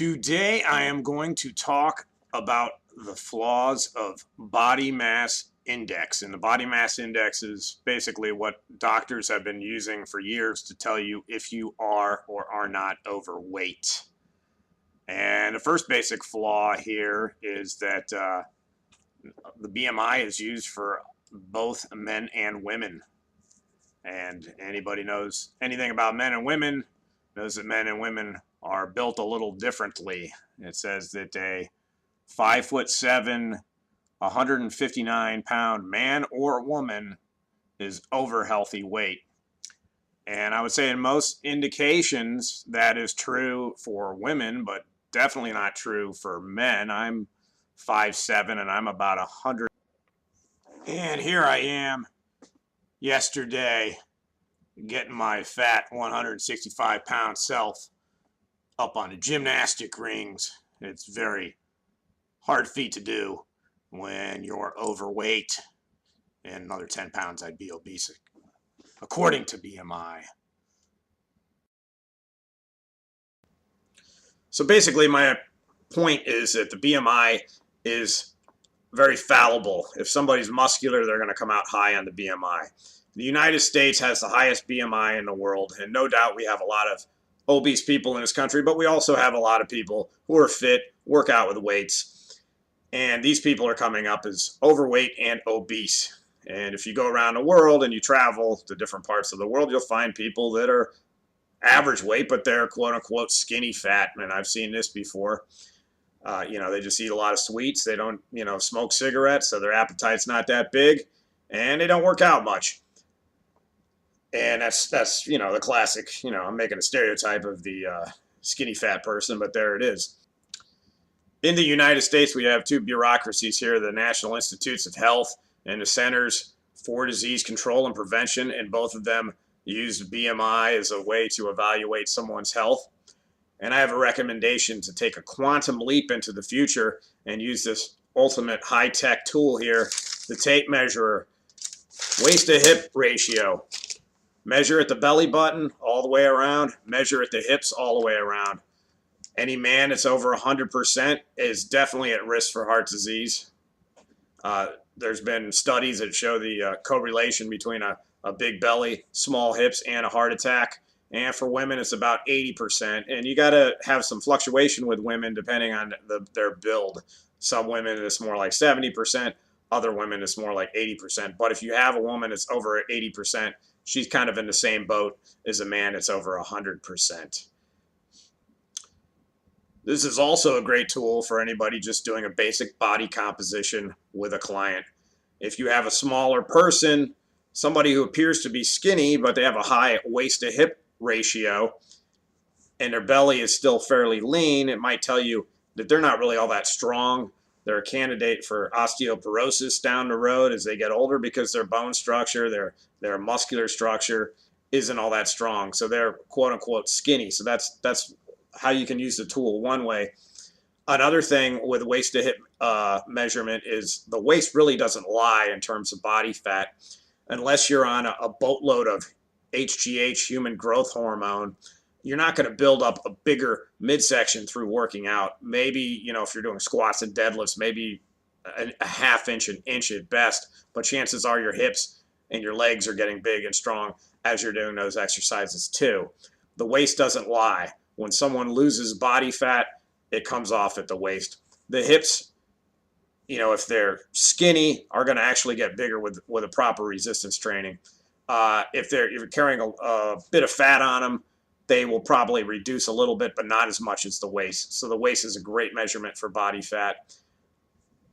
Today I am going to talk about the flaws of body mass index. And the body mass index is basically what doctors have been using for years to tell you if you are or are not overweight. And the first basic flaw here is that the BMI is used for both men and women. And anybody knows anything about men and women knows that men and women are built a little differently. It says that a 5'7", 159-pound man or woman is over healthy weight. And I would say in most indications that is true for women, but definitely not true for men. I'm 5'7" and I'm about 100. And here I am yesterday getting my fat 165-pound self up on the gymnastic rings. It's very hard feat to do when you're overweight, and another 10 pounds I'd be obese according to BMI. So basically my point is that the BMI is very fallible. If somebody's muscular, they're going to come out high on the BMI. The United States has the highest BMI in the world, and no doubt we have a lot of obese people in this country, but we also have a lot of people who are fit, work out with weights, and these people are coming up as overweight and obese. And if you go around the world and you travel to different parts of the world, you'll find people that are average weight, but they're quote-unquote skinny fat, and I've seen this before. They just eat a lot of sweets. They don't, smoke cigarettes, so their appetite's not that big, and they don't work out much. And that's the classic, I'm making a stereotype of the skinny fat person, but there it is. In the United States, we have two bureaucracies here, the National Institutes of Health and the Centers for Disease Control and Prevention, and both of them use BMI as a way to evaluate someone's health. And I have a recommendation to take a quantum leap into the future and use this ultimate high-tech tool here, the tape measurer, waist-to-hip ratio. Measure at the belly button all the way around, measure at the hips all the way around. Any man that's over 100% is definitely at risk for heart disease. There's been studies that show the correlation between a big belly, small hips, and a heart attack. And for women, it's about 80%. And you got to have some fluctuation with women depending on their build. Some women, it's more like 70%. Other women, it's more like 80%. But if you have a woman that's over 80%, she's kind of in the same boat as a man that's over 100%. This is also a great tool for anybody just doing a basic body composition with a client. If you have a smaller person, somebody who appears to be skinny, but they have a high waist-to-hip ratio, and their belly is still fairly lean, it might tell you that they're not really all that strong. They're a candidate for osteoporosis down the road as they get older because their bone structure, their muscular structure isn't all that strong. So they're quote-unquote skinny. So that's how you can use the tool one way. Another thing with waist-to-hip measurement is the waist really doesn't lie in terms of body fat unless you're on a boatload of HGH, human growth hormone. You're not going to build up a bigger midsection through working out. Maybe, if you're doing squats and deadlifts, maybe a half inch, an inch at best, but chances are your hips and your legs are getting big and strong as you're doing those exercises too. The waist doesn't lie. When someone loses body fat, it comes off at the waist. The hips, if they're skinny, are going to actually get bigger with a proper resistance training. If you're carrying a bit of fat on them, they will probably reduce a little bit, but not as much as the waist. So the waist is a great measurement for body fat.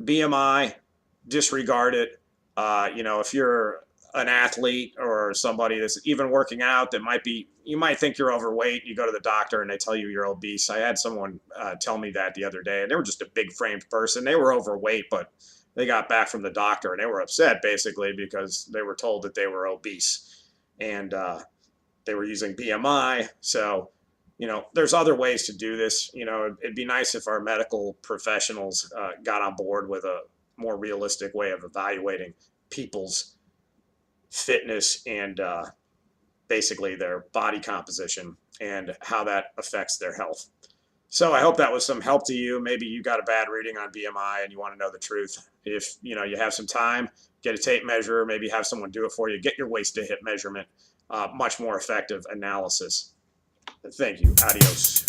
BMI, disregard it. If you're an athlete or somebody that's even working out, you might think you're overweight. You go to the doctor and they tell you you're obese. I had someone tell me that the other day, and they were just a big framed person. They were overweight, but they got back from the doctor and they were upset basically because they were told that they were obese. And they were using BMI. So, there's other ways to do this. It'd be nice if our medical professionals got on board with a more realistic way of evaluating people's fitness and basically their body composition and how that affects their health. So I hope that was some help to you. Maybe you got a bad reading on BMI and you want to know the truth. If you have some time, get a tape measure, maybe have someone do it for you. Get your waist to hip measurement. Much more effective analysis. Thank you. Adios.